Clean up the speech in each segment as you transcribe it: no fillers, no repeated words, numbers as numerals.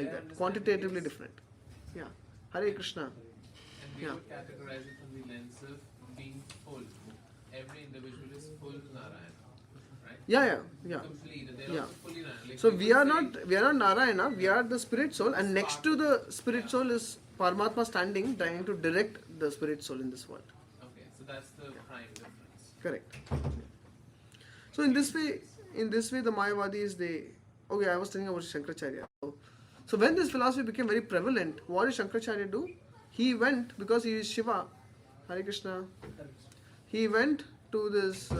like that, quantitatively different. Yeah. Hare Krishna. And we Yeah. would categorize it from the lens of being full. Every individual is full Narayana, right? Yeah. Complete. And they're Yeah. also fully Narayana. Like So we we would are say- not Narayana, we are the spirit soul, and next to the spirit soul is Paramatma standing, trying to direct the spirit soul in this world. Okay, so that's the prime difference. Correct. So in this way, the Mayavadis, okay, I was telling about Shankaracharya. So when this philosophy became very prevalent, what did Shankaracharya do? He went, because he is Shiva, Hare Krishna, he went to this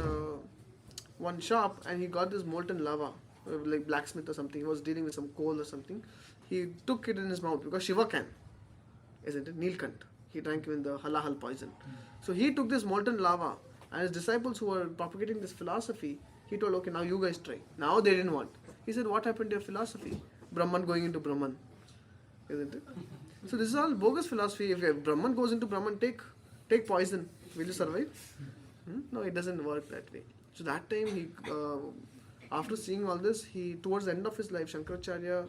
one shop and he got this molten lava, like blacksmith or something. He was dealing with some coal or something. He took it in his mouth because Shiva can, isn't it? Nilkant. He drank even the halahal poison. So he took this molten lava, and his disciples who were propagating this philosophy, he told, okay, now you guys try. Now they didn't want. He said, what happened to your philosophy? Brahman going into Brahman, isn't it? So this is all bogus philosophy. If a Brahman goes into Brahman, take poison. Will you survive? No, it doesn't work that way. So that time he, after seeing all this, he towards the end of his life, Shankaracharya,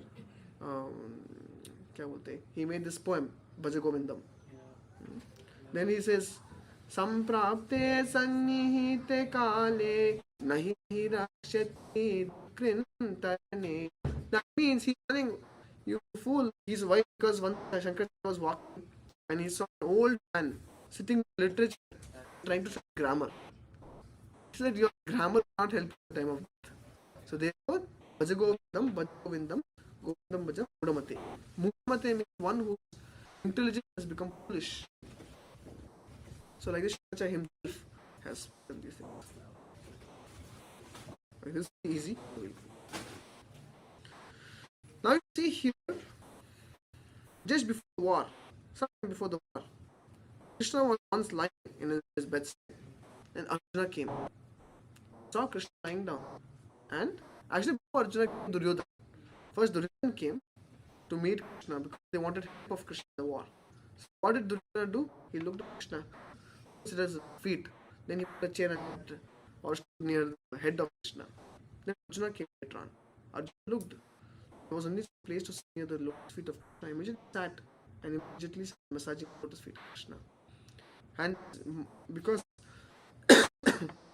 he made this poem, Bhaja Govindam. Then he says, Samprapte sannihite kale nahi rakshati krintane. That means he's telling, you fool, he's why? Because one Shankaracharya was walking and he saw an old man sitting in literature trying to study grammar. He said, your grammar can't help you at the time of death. So therefore, Bhaja Govindam, Govindam Bhaja Mudamate. Mudamate means one whose intelligence has become foolish. So like this, Shankaracharya himself has done these things. Okay, this is easy. Now you see here, just before the war, sometime before the war, Krishna was once lying in his bedside, and Arjuna came. Saw Krishna lying down, and actually before Arjuna came, Duryodhana. First Duryodhana came to meet Krishna because they wanted help of Krishna in the war. So what did Duryodhana do? He looked at Krishna, considered his feet, then he put a chair and or stood near the head of Krishna. Then Arjuna came later on. Arjuna looked. There was only a place to sit near the lotus feet of Krishna. Immediately sat and immediately started massaging the lotus feet of Krishna. And because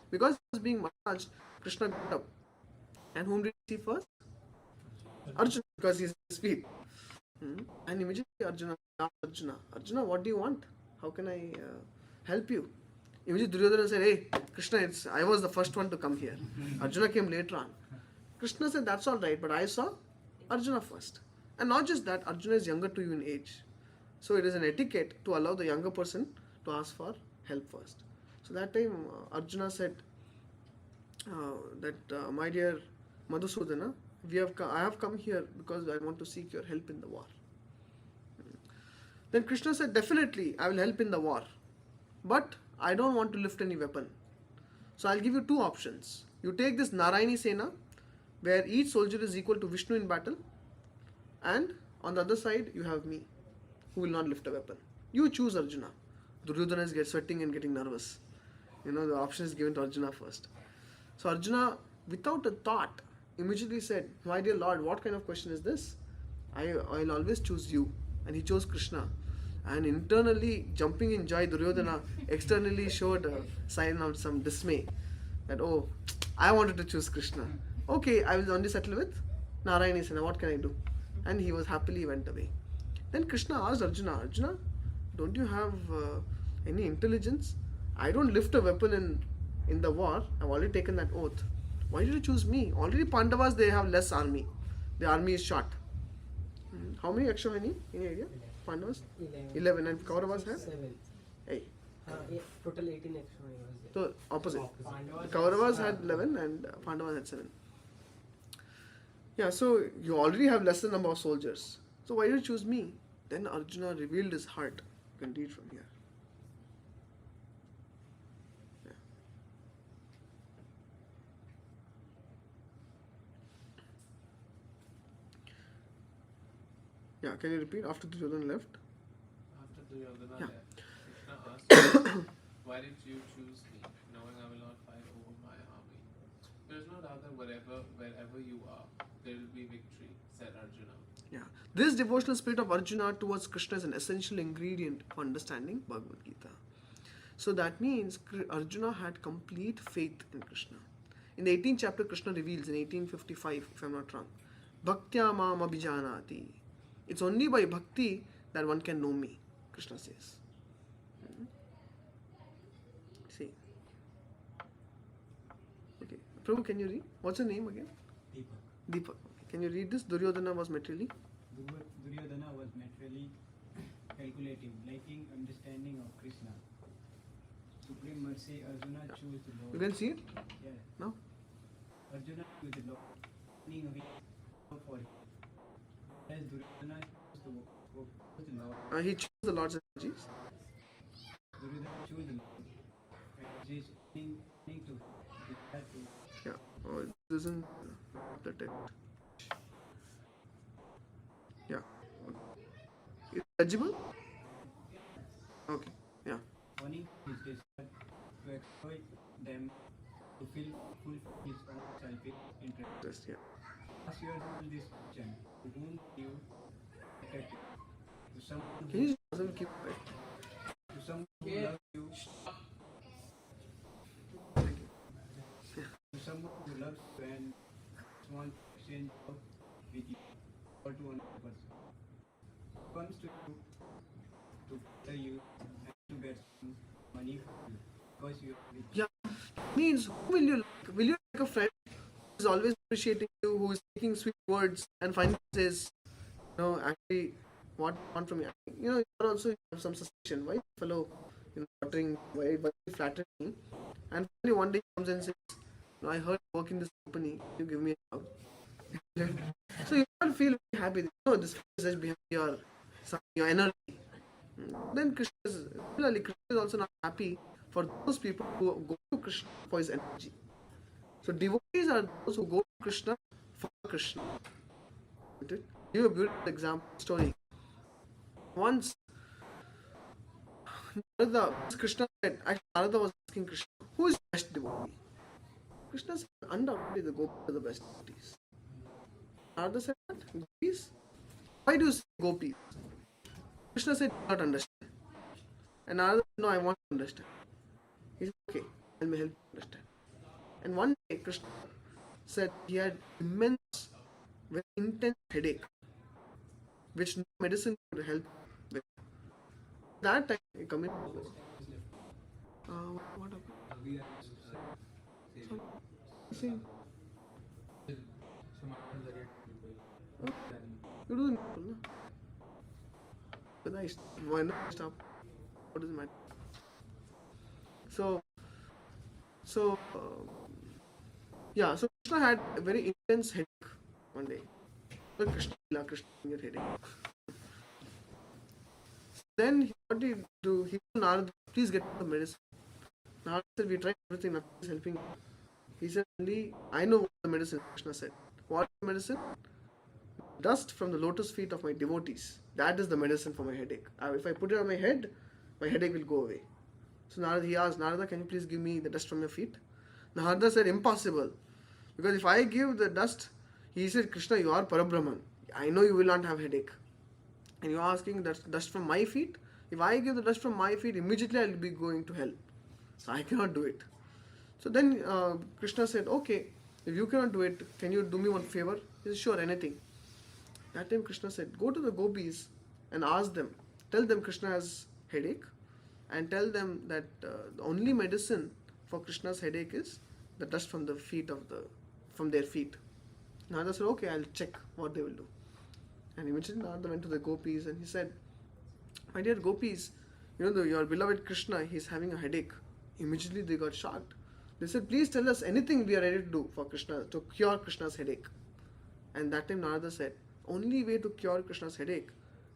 because he was being massaged, Krishna got up. And whom did he see first? Arjuna, because he's his feet. And immediately Arjuna asked Arjuna, what do you want? How can I help you? Immediately Duryodhana said, hey, Krishna, I was the first one to come here. Arjuna came later on. Krishna said, that's all right, but I saw Arjuna first. And not just that, Arjuna is younger to you in age. So it is an etiquette to allow the younger person to ask for help first. So that time Arjuna said that my dear Madhusudana, I have come here because I want to seek your help in the war. Then Krishna said, definitely I will help in the war, but I don't want to lift any weapon. So I'll give you two options. You take this Narayani Sena, where each soldier is equal to Vishnu in battle, and on the other side you have me, who will not lift a weapon. You choose, Arjuna. Duryodhana is sweating and getting nervous. The option is given to Arjuna first. So Arjuna, without a thought, immediately said, my dear Lord, what kind of question is this? I'll always choose you. And he chose Krishna. And internally, jumping in joy, Duryodhana externally showed a sign of some dismay. That, oh, I wanted to choose Krishna. Okay, I will only settle with Narayani Sena. What can I do? And he was happily went away. Then Krishna asked Arjuna, don't you have any intelligence? I don't lift a weapon in the war. I've already taken that oath. Why did you choose me? Already Pandavas, they have less army. The army is short. How many Akshauhini? Any idea? Pandavas? 11. And Kauravas have? 7. 8. Total 18 Akshauhini was there. So opposite. Kauravas had 11 and Pandavas had 7. Yeah, so you already have lesser number of soldiers. So why did you choose me? Then Arjuna revealed his heart. You can read from here. Yeah, can you repeat? After Duryodhana left? After Duryodhana left, Krishna asked, why did you choose me, knowing I will not fight over my army? There is no doubt that wherever you are, there will be victory, said Arjuna. Yeah. This devotional spirit of Arjuna towards Krishna is an essential ingredient for understanding Bhagavad Gita. So that means Arjuna had complete faith in Krishna. In the 18th chapter, Krishna reveals in 1855, if I'm not wrong, Bhaktya mam abhijanati. It's only by bhakti that one can know me, Krishna says. See. Okay. Prabhu, can you read? What's your name again? Deepak. Deepak. Can you read this? Duryodhana was materially? Duryodhana was materially calculative, lacking understanding of Krishna. Supreme mercy, Arjuna chose the Lord. You can see it? Yeah. Now? Arjuna chose the Lord, meaning of his love for him. As Duryodhana chose the Lord. He chose the Lord's energies. Duryodhana chose the Lord. And is meaning to that to. Yeah. Oh, this isn't the text. Yeah. Is it legible? Okay. Yeah. Wanting his desire to exploit them to fulfill his own selfish interest. Just, yeah. Ask yourself this question: to whom you attracted? To someone Can you just also keep quiet? to someone who loves you, to someone who loves you and wants to exchange love with you, or to another person. Comes to you to pay you and to get some money from you because you are rich. Yeah. Means, who will you like? Will you like a friend who is always appreciating you, who is speaking sweet words, and finally says, no, actually, what you want from me? You know, you also have some suspicion. Why fellow, watering, why flattering me? And finally one day he comes and says, no, I heard you work in this company, you give me a job. So you can't feel very happy. No, this is just behind your energy. Then Krishna is also not happy for those people who go to Krishna for his energy. So devotees are those who go to Krishna for Krishna. Give a beautiful example story. Once Krishna said, actually Narada was asking Krishna, who is the best devotee? Krishna said, undoubtedly the gopis are the best devotees. Narada said, what? Gopis? Why do you say gopis? Krishna said, do not understand. And Narada said, no, I want to understand. He said, okay, let me help you understand. And one day Krishna said he had immense, very intense headache, which no medicine could help with. That time he come in. What happened? See? You do the needful, no? Why not stop? What does it matter? So Krishna had a very intense headache one day. Krishna, your headache. Then what did he do? He told Narada, please get the medicine. Narada said, we tried everything, nothing is helping. He said, only I know what the medicine. Krishna said, what is the medicine? Dust from the lotus feet of my devotees. That is the medicine for my headache. If I put it on my head, my headache will go away. So he asked, Narada, can you please give me the dust from your feet? Narada said, impossible. Because if I give the dust, he said, Krishna, you are Parabrahman. I know you will not have headache. And you are asking dust from my feet? If I give the dust from my feet, immediately I will be going to hell. So I cannot do it. So then Krishna said, okay, if you cannot do it, can you do me one favor? He said, sure, anything. That time Krishna said, go to the gopis and ask them, tell them Krishna has headache, and tell them that the only medicine for Krishna's headache is the dust from from their feet. Narada said, okay, I'll check what they will do. And immediately Narada went to the gopis and he said, my dear gopis, your beloved Krishna, he's having a headache. Immediately they got shocked. They said, please tell us anything we are ready to do for Krishna, to cure Krishna's headache. And that time Narada said, only way to cure Krishna's headache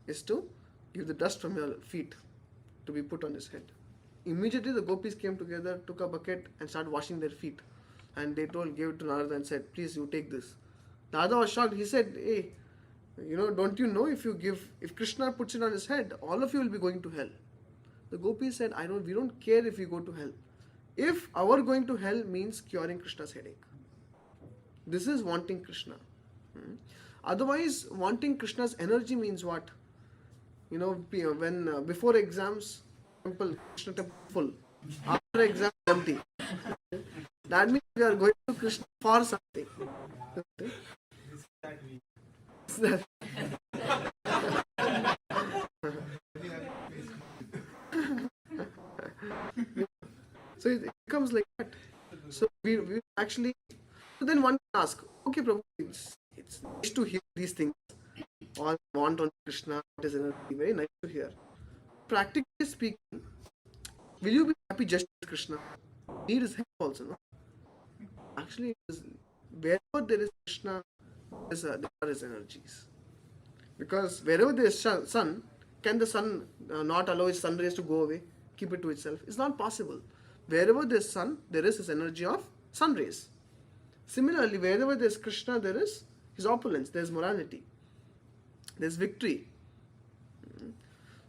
is to give the dust from your feet to be put on his head. Immediately the gopis came together, took a bucket and started washing their feet. And they gave it to Narada and said, please you take this. Narada was shocked. He said, hey, don't you know if Krishna puts it on his head, all of you will be going to hell. The gopis said, we don't care if we go to hell. If our going to hell means curing Krishna's headache. This is wanting Krishna. Otherwise, wanting Krishna's energy means what? When before exams, Krishna temple full. After exam, empty. That means we are going to Krishna for something. So it becomes like that. So we actually. So then one can ask, okay, Prabhu, it's nice to hear these things. All want on Krishna, what is energy? Very nice to hear. Practically speaking, will you be happy just with Krishna? Need his help also, no? Actually, wherever there is Krishna, there are his energies. Because wherever there is sun, can the sun not allow its sun rays to go away, keep it to itself? It's not possible. Wherever there is sun, there is his energy of sun rays. Similarly, wherever there is Krishna, there is his opulence, there is morality, there is victory.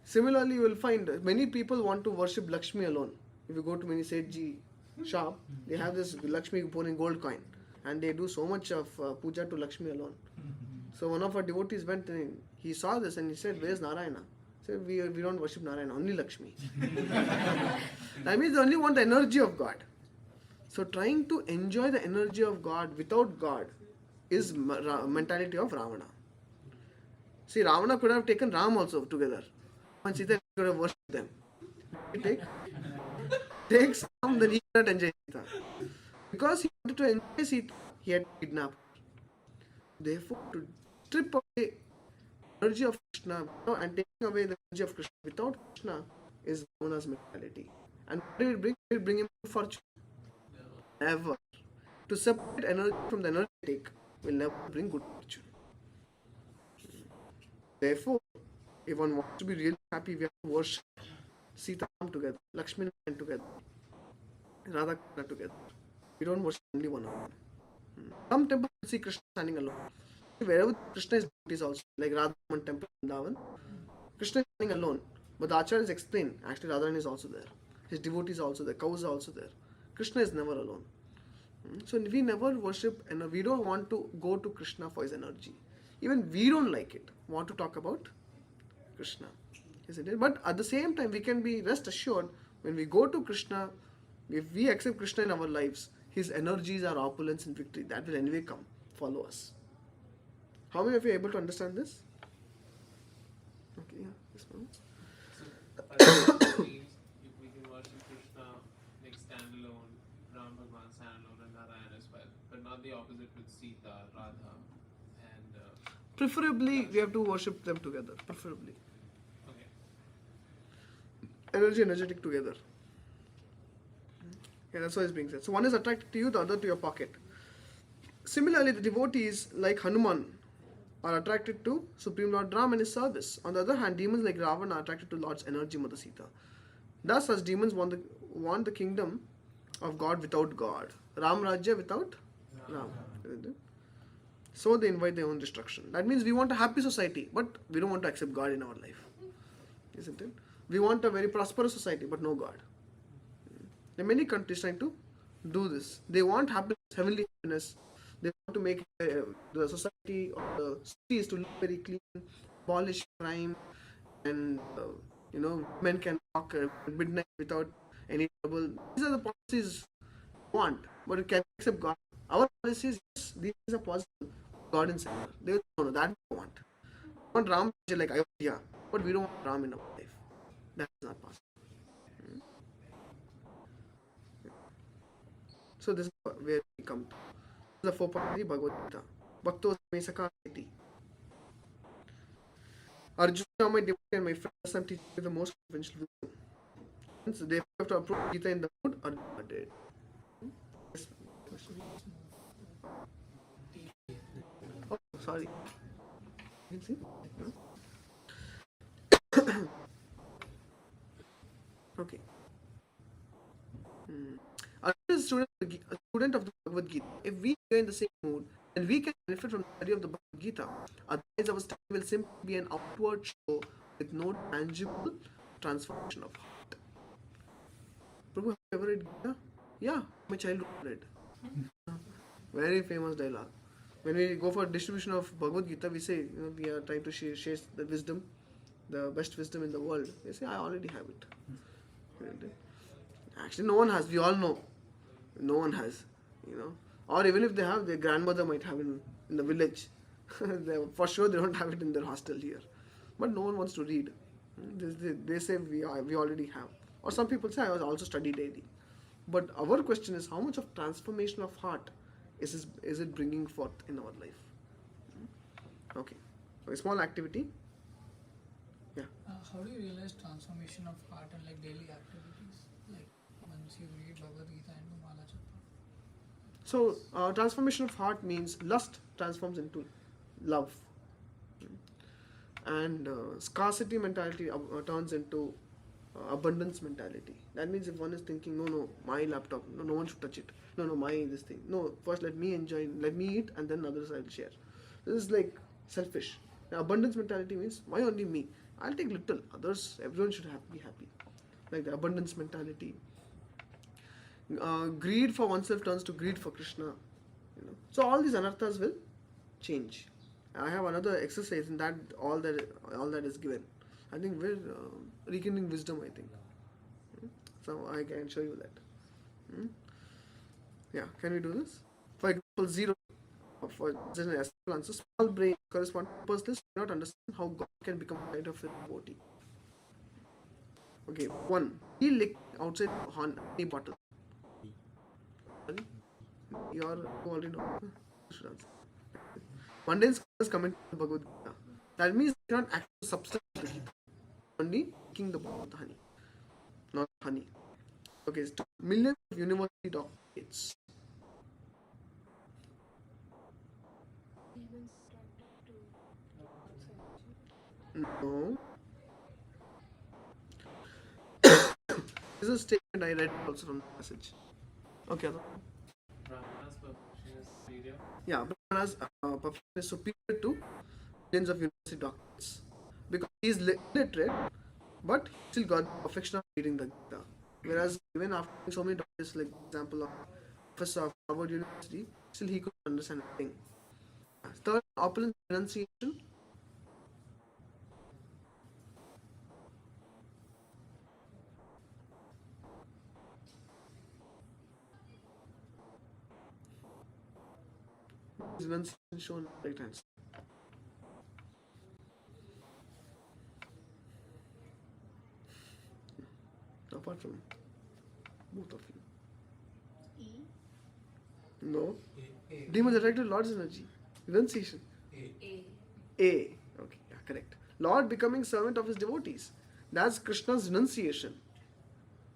Similarly, you will find many people want to worship Lakshmi alone. If you go to many Sethji shop, they have this Lakshmi pouring gold coin, and they do so much of puja to Lakshmi alone. So one of our devotees went and he saw this and he said, "Where's Narayana?" He said, we don't worship Narayana, only Lakshmi. That means they only want the energy of God. So trying to enjoy the energy of God without God is mentality of Ravana. See, Ravana could have taken Ram also together. And Sita could have worshipped them. Takes Ram, then he cannot enjoy Sita. Because he wanted to enjoy Sita, he had kidnapped her. Therefore, to strip away energy of Krishna and taking away the energy of Krishna without Krishna is Ravana's mentality. And what did it bring? It will bring him fortune. Never. To separate energy from the energetic will never bring good fortune. Therefore, if one wants to be really happy, we have to worship Sita together, Lakshmi together, Radha together. We don't worship only one of them. Some temples you see Krishna standing alone. Wherever Krishna is, devotees also, like Radhaman temple in Vrindavan, Krishna is standing alone. But the acharyas explain, actually Radharani is also there. His devotees are also there, cows are also there. Krishna is never alone. So we never worship and we don't want to go to Krishna for his energy. Even we don't like it. Want to talk about Krishna. Isn't it? But at the same time, we can be rest assured when we go to Krishna, if we accept Krishna in our lives, his energies are opulence and victory. That will anyway come, follow us. How many of you are able to understand this? Okay, yeah. This one. So, means if we can worship Krishna like standalone, Ram Bhagwan standalone, and Narayan as well, but not the opposite with Sita, Radha, and. Preferably, we have to worship them together. Preferably. Okay. Energetic together. Yeah, that's what is being said. So one is attracted to you, the other to your pocket. Similarly, the devotees like Hanuman are attracted to Supreme Lord Ram and his service. On the other hand, demons like Ravana are attracted to Lord's energy, Mother Sita. Thus, such demons want the kingdom of God without God. Ram Rajya without Ram. So they invite their own destruction. That means we want a happy society, but we don't want to accept God in our life. Isn't it? We want a very prosperous society, but no God. There are many countries trying to do this. They want happiness, heavenly happiness. They want to make the society or the cities to look very clean, abolish crime, and men can walk at midnight without any trouble. These are the policies we want, but we can accept God. Our policies, yes, these are possible. God in center. They don't know that we want. We want Ram like Ayodhya, but we don't want Ram in our life. That is not possible. So this is where we come to. This is the 4.3 Bhagavad Gita. Bhakto sakhā ceti. Arjuna, my devotee and my friend, I'm teaching you the most conventional wisdom. So they have to approach Gita in the mood Arjuna did. Yes, question. Oh, sorry. You can see? No? Okay. Arjuna is a student of the Bhagavad Gita. If we are in the same mood, then we can benefit from the study of the Bhagavad Gita. Otherwise, our study will simply be an outward show with no tangible transformation of heart. Prabhu, have you ever read Gita? Yeah, my childhood read. Very famous dialogue. When we go for distribution of Bhagavad Gita, we say, we are trying to share the wisdom, the best wisdom in the world. They say, I already have it. Actually, no one has. We all know. No one has. Or even if they have, their grandmother might have in the village. For sure, they don't have it in their hostel here. But no one wants to read. They say, we already have. Or some people say, I also study daily. But our question is, how much of transformation of heart is it bringing forth in our life? Okay. So a small activity. Yeah. How do you realize transformation of heart and like daily activities? Like once you read Bhagavad Gita and do Mala Japa. So transformation of heart means lust transforms into love. And scarcity mentality turns into abundance mentality. That means if one is thinking, no, my laptop, no one should touch it. No, my this thing. No, first let me enjoy, let me eat, and then others I'll share. This is like selfish. Now, abundance mentality means why only me? I'll take little. Others, everyone should be happy. Like the abundance mentality. Greed for oneself turns to greed for Krishna. So all these anarthas will change. I have another exercise in that all that is given. I think we're rekindling wisdom, I think. So I can show you that. Yeah, can we do this? For example, 0 for general answer. Small brain corresponding to person cannot understand how God can become a kind of a devotee. Okay, 1. He licked outside honey bottle. You already know. Should answer. Mundane scholars comment on Bhagavad Gita. That means they cannot act as substance of the Gita. Only taking the bottle of the honey, not honey. Okay, so millions of university doctorates. No. This is a statement I read also from the passage. Okay. Brahmana's perfection is superior. Yeah, Brahmana's perfection is superior to millions of university doctorates. Because he is illiterate, but he still got the perfection of reading the Gita. Whereas even after so many doctors, like example of Professor of Harvard University, still he couldn't understand anything. Third, opulent renunciation. Renunciation shown right hand side. Apart from both of you. No. Demons attracted Lord's energy. Renunciation. A. Okay, yeah, correct. Lord becoming servant of his devotees. That's Krishna's renunciation.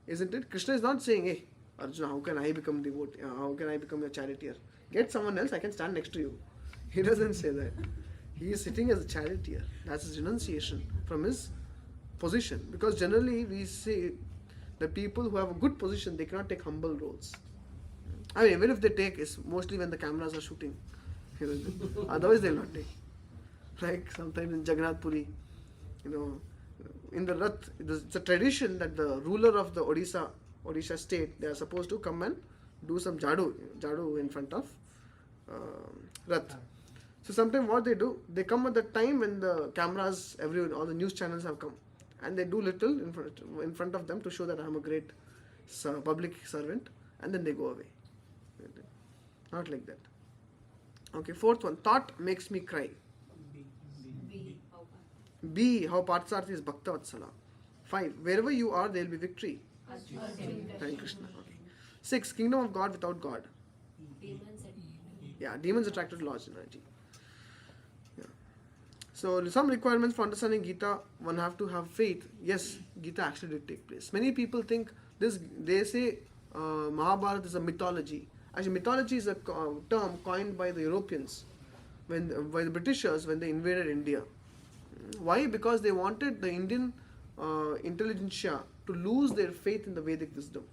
Isn't it? Krishna is not saying, hey, Arjuna, how can I become devotee? How can I become your charioteer? Get someone else, I can stand next to you. He doesn't say that. He is sitting as a charioteer. That's his renunciation from his position. Because generally we say the people who have a good position, they cannot take humble roles. I mean, even if they take, it's mostly when the cameras are shooting. Otherwise, they will not take. Like sometimes in Jagannath Puri, in the Rath, it's a tradition that the ruler of the Odisha state, they are supposed to come and do some jadu in front of Rath. So sometimes what they do, they come at the time when the cameras, all the news channels have come. And they do little in front of them to show that I am a great public servant, and then they go away. Not like that. Okay, fourth one. Thought makes me cry. B. How Parthasarthi is Bhakta Vatsala. 5. Wherever you are, there will be victory. Thank Krishna. Okay. 6. Kingdom of God without God. Yeah, demons attracted to Lord's energy. So some requirements for understanding Gita, one have to have faith. Yes, Gita actually did take place. Many people think this, they say Mahabharata is a mythology. Actually, mythology is a term coined by the Europeans, by the Britishers when they invaded India. Why? Because they wanted the Indian intelligentsia to lose their faith in the Vedic wisdom.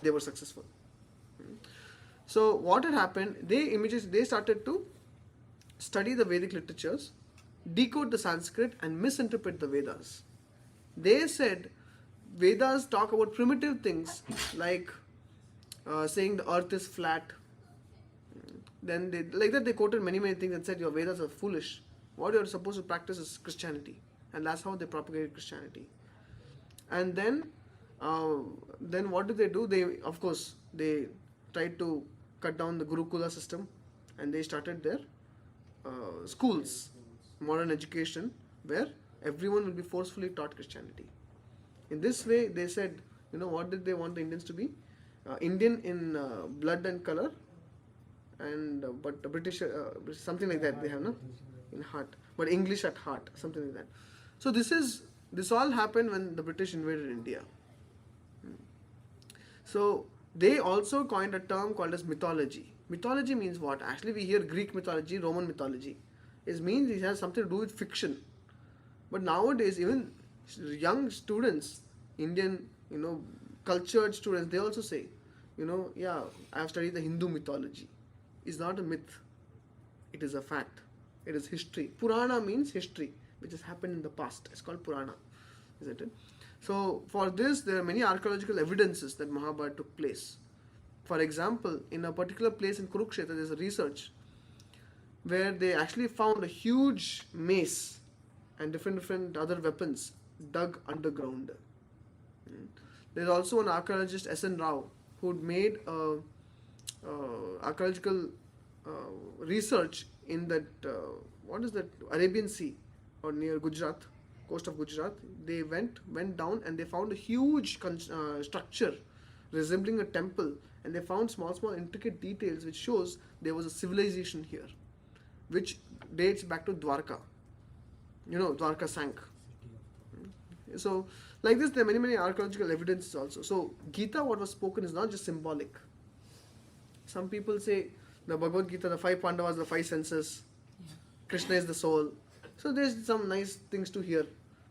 They were successful. So what had happened, they started to study the Vedic literatures, decode the Sanskrit and misinterpret the Vedas. They said Vedas talk about primitive things like saying the earth is flat. then they, like that, they quoted many things and said your Vedas are foolish. What you are supposed to practice is Christianity, and that's how they propagated Christianity. And then what did they do? They, of course, they tried to cut down the Gurukula system, and they started their schools, modern education, where everyone will be forcefully taught Christianity. In this way, they said, what did they want the Indians to be? Indian in blood and color, and but the British, something like that they have, no? In heart, but English at heart, something like that. So this all happened when the British invaded India. So they also coined a term called as mythology. Mythology means what? Actually, we hear Greek mythology, Roman mythology. It means it has something to do with fiction. But nowadays, even young students, Indian, cultured students, they also say, yeah, I have studied the Hindu mythology. It's not a myth. It is a fact. It is history. Purana means history, which has happened in the past. It's called Purana, isn't it? So for this, there are many archaeological evidences that Mahabharata took place. For example, in a particular place in Kurukshetra, there's a research where they actually found a huge mace and different other weapons dug underground. There's also an archaeologist, S.N. Rao, who made archaeological research in that, what is that, Arabian Sea or near Gujarat, coast of Gujarat. They went down and they found a huge structure resembling a temple, and they found small intricate details which shows there was a civilization here, which dates back to Dwarka. Dwarka sank. So like this, there are many archaeological evidences also. So Gita, what was spoken, is not just symbolic. Some people say the Bhagavad Gita, the 5 Pandavas, the 5 senses, Krishna is the soul. So there's some nice things to hear.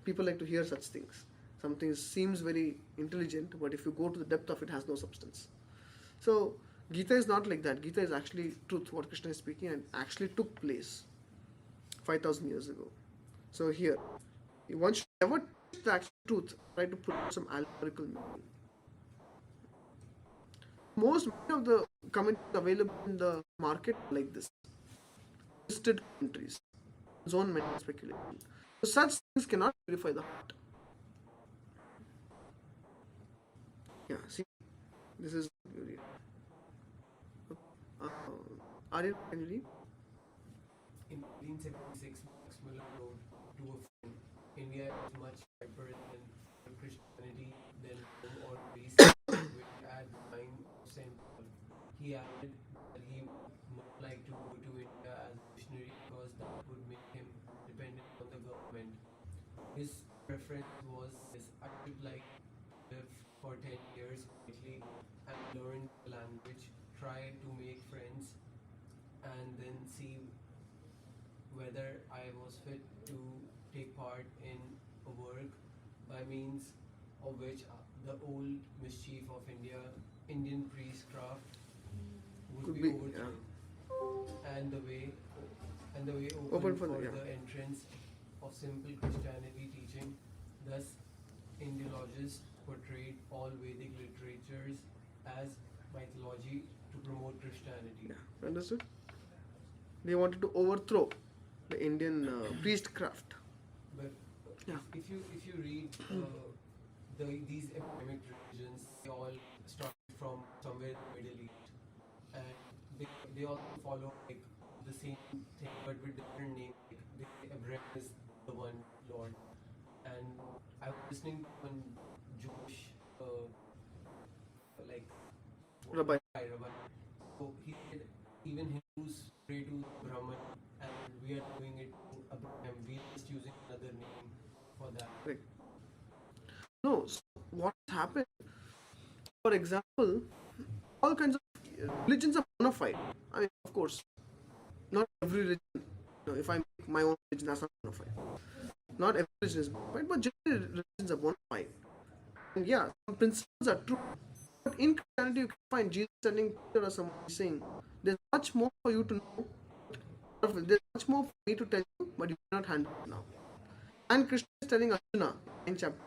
People like to hear such things. Something seems very intelligent, but if you go to the depth of it, has no substance. So Gita is not like that. Gita is actually truth, what Krishna is speaking, and actually took place 5,000 years ago. So here, one should never teach the actual truth, try to put some allegorical meaning. Many of the commentaries available in the market are like this. Listed commentaries, zone mental speculation. So such things cannot purify the heart. Yeah, see, this is Aryan, can you read? In 1876, Max Muller wrote to a friend, India is much riper than Christianity than Rome or Greece, which at the time of St. Paul. He added that he would like to go to India as a missionary because that would make him dependent on the government. His preference was this: I would like to live for 10 years quietly and learn the language, try to make friends, and then see whether I was fit to take part in a work by means of which the old mischief of Indian priestcraft would be overthrown, and the way open for the entrance of simple Christianity teaching. Thus, Indiologists portrayed all Vedic literatures as mythology to promote Christianity. Yeah, understood? They wanted to overthrow the Indian priestcraft. But if you read these epidemic religions, they all started from somewhere in the Middle East, and they all follow like the same thing but with different names. Like Abraham is the one Lord, and I was listening to one Jewish like Rabbi. So he said even Hindus pray to Brahman, and we are doing it to Abraham. We are just using another name for that. Right. No, so what happened? For example, all kinds of religions are bona fide. I mean, of course, not every religion. If I make my own religion, that's not bona fide. Not every religion is bona fide, but generally religions are bona fide. And yeah, some principles are true. But in Christianity, you can find Jesus telling Peter or somebody saying, there's much more for you to know. There's much more for me to tell you, but you cannot handle it now. And Krishna is telling Arjuna in chapter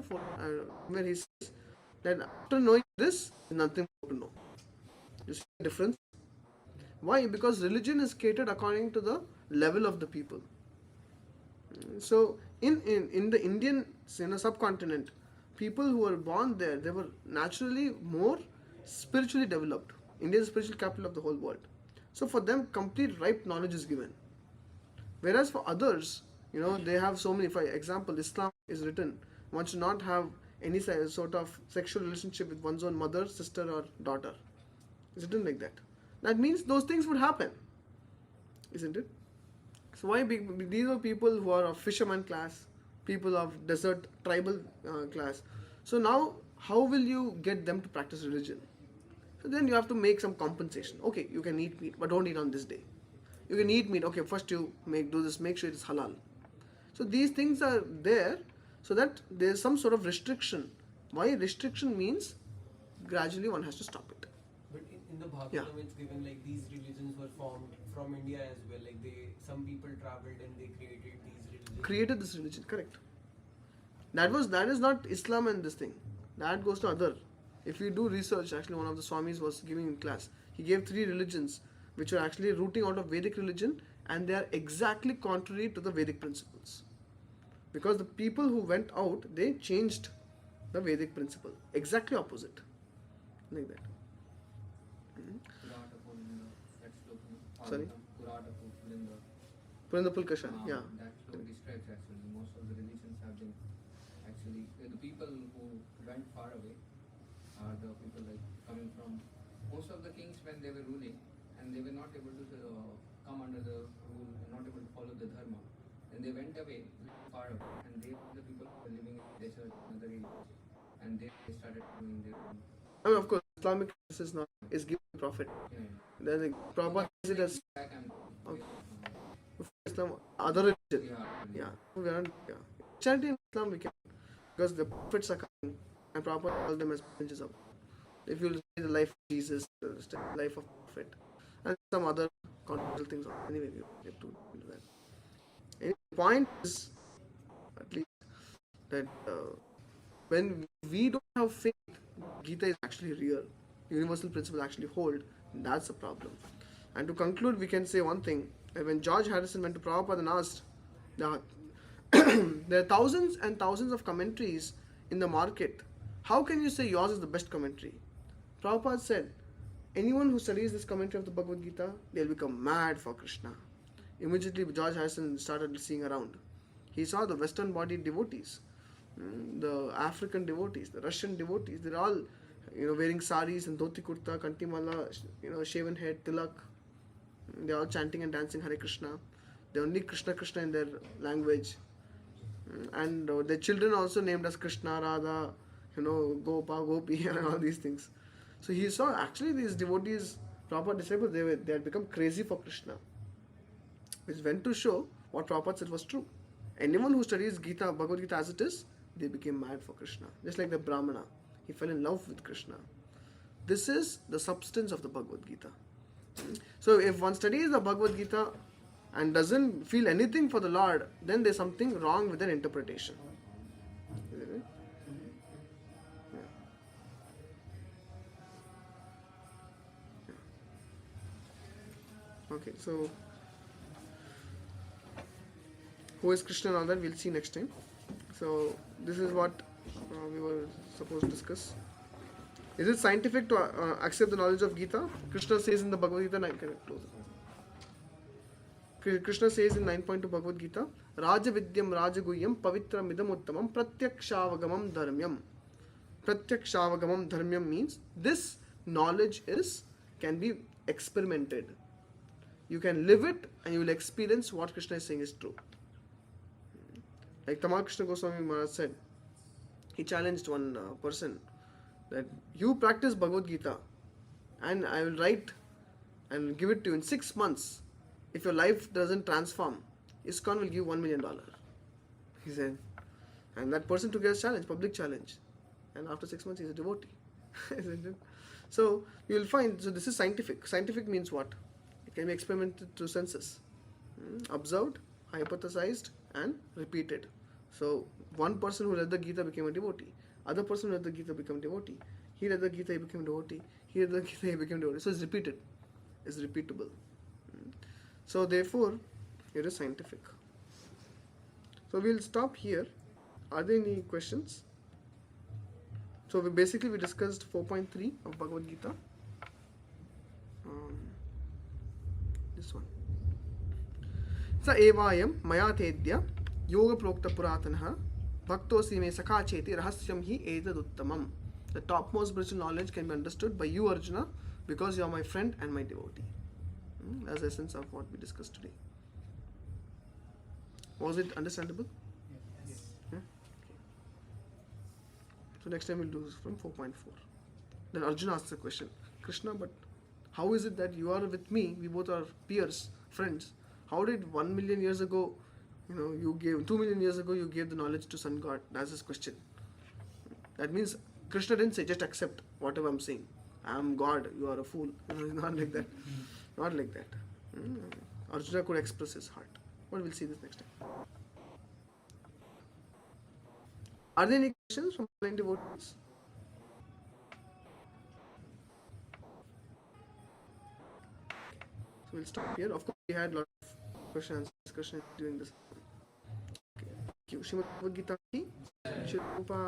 4, where he says that after knowing this, there's nothing more to know. You see the difference? Why? Because religion is catered according to the level of the people. So in the Indian subcontinent, people who were born there, they were naturally more spiritually developed. India is the spiritual capital of the whole world. So for them, complete ripe knowledge is given. Whereas for others, they have so many. For example, Islam is written, one should not have any sort of sexual relationship with one's own mother, sister, or daughter. It's written like that. That means those things would happen, isn't it? So why these are people who are of fisherman class, people of desert tribal class. So now, how will you get them to practice religion? So then you have to make some compensation. Okay, you can eat meat, but don't eat on this day. You can eat meat. Okay, first you make sure it is halal. So these things are there so that there is some sort of restriction. Why restriction means gradually one has to stop it. But in the Bhagavad, Yeah. it's given like these religions were formed from India as well. Like some people traveled and they created these religions. Created this religion, correct? That is not Islam and this thing. That goes to other. If you do research, actually one of the Swamis was giving in class. He gave 3 religions which are actually rooting out of Vedic religion, and they are exactly contrary to the Vedic principles. Because the people who went out, they changed the Vedic principle. Exactly opposite. Like that. Sorry? Purātanaḥ Pulkasha, yeah. That slow describes actually. Most of the religions have been actually the people who went far away are the people like coming from most of the kings when they were ruling and they were not able to come under the rule and not able to follow the dharma. Then they went away far away and they were the people who were living in desert and other areas and they started doing their own. I mean, of course, Islamic is given to Prophet. Yeah. Then the Prabhupada says it as Back and okay. Islam, other religion. yeah. Yeah. We are not, yeah. Christianity and Islam we can, because the prophets are coming and Prabhupada call them as messengers of. If you see the life of Jesus, the life of Prophet, and some other controversial things. Anyway, we get to into that. Anyway, the point is, at least, that when we don't have faith, Gita is actually real. Universal principles actually hold. That's the problem. And to conclude, we can say one thing. That when George Harrison went to Prabhupada and asked, there are thousands and thousands of commentaries in the market. How can you say yours is the best commentary? Prabhupada said, anyone who studies this commentary of the Bhagavad Gita, they'll become mad for Krishna. Immediately, George Harrison started seeing around. He saw the Western bodied devotees, the African devotees, the Russian devotees. They're all, wearing saris and dhoti kurta, kantimala, shaven head, tilak. They're all chanting and dancing Hare Krishna. They only Krishna Krishna in their language. And their children also named as Krishna, Radha, Gopa, Gopi, and all these things. So he saw actually these devotees, proper disciples, they had become crazy for Krishna. Which went to show what Prabhupada said was true. Anyone who studies Gita, Bhagavad Gita as it is, they became mad for Krishna. Just like the Brahmana, he fell in love with Krishna. This is the substance of the Bhagavad Gita. So if one studies the Bhagavad Gita and doesn't feel anything for the Lord, then there's something wrong with their interpretation. Isn't it? Yeah. Okay, so who is Krishna and all that we'll see next time. So this is what we were supposed to discuss. Is it scientific to accept the knowledge of Gita? Krishna says in the Bhagavad Gita, Krishna says in 9.2 Bhagavad Gita, Raja Vidyam Rajaguhyam Pavitram Idam Uttamam Pratyakshaavagamam Dharmyam. Pratyakshaavagamam Dharmyam means this knowledge can be experimented. You can live it and you will experience what Krishna is saying is true. Like Tamal Krishna Goswami Maharaj said, he challenged one person that you practice Bhagavad Gita and I will write and give it to you in 6 months. If your life doesn't transform, ISKCON will give $1 million. He said, and that person took it as challenge, public challenge. And after 6 months, he's a devotee. So you will find, so this is scientific. Scientific means what? It can be experimented through senses. Observed, hypothesized, and repeated. So one person who read the Gita became a devotee. Other person who read the Gita became a devotee. He read the Gita, he became a devotee. He read the Gita, he became a devotee. So it's repeated. is repeatable. So therefore, it is scientific. So we'll stop here. Are there any questions? So we discussed 4.3 of Bhagavad Gita. This one. Sa evāyaṁ mayā tedya yoga proktaḥ purātanaḥ bhakto me sakhā ceti rahasyaṁ hi etad uttamam. The topmost spiritual knowledge can be understood by you, Arjuna, because you are my friend and my devotee. That's the essence of what we discussed today. Was it understandable? Yes. Yeah? So next time we'll do from 4.4. Then Arjuna asks a question. Krishna, but how is it that you are with me? We both are peers, friends. How did 1 million years ago, you gave 2 million years ago, you gave the knowledge to sun god? That's his question. That means Krishna didn't say just accept whatever I'm saying. I'm God, you are a fool. Not like that. Not like that. Arjuna could express his heart. But we'll see this next time. Are there any questions from online devotees? So we'll stop here. Of course, we had a lot of questions, discussion during this. Okay. Thank you. Srimad Bhagavad Gita ki Shri Prabhupada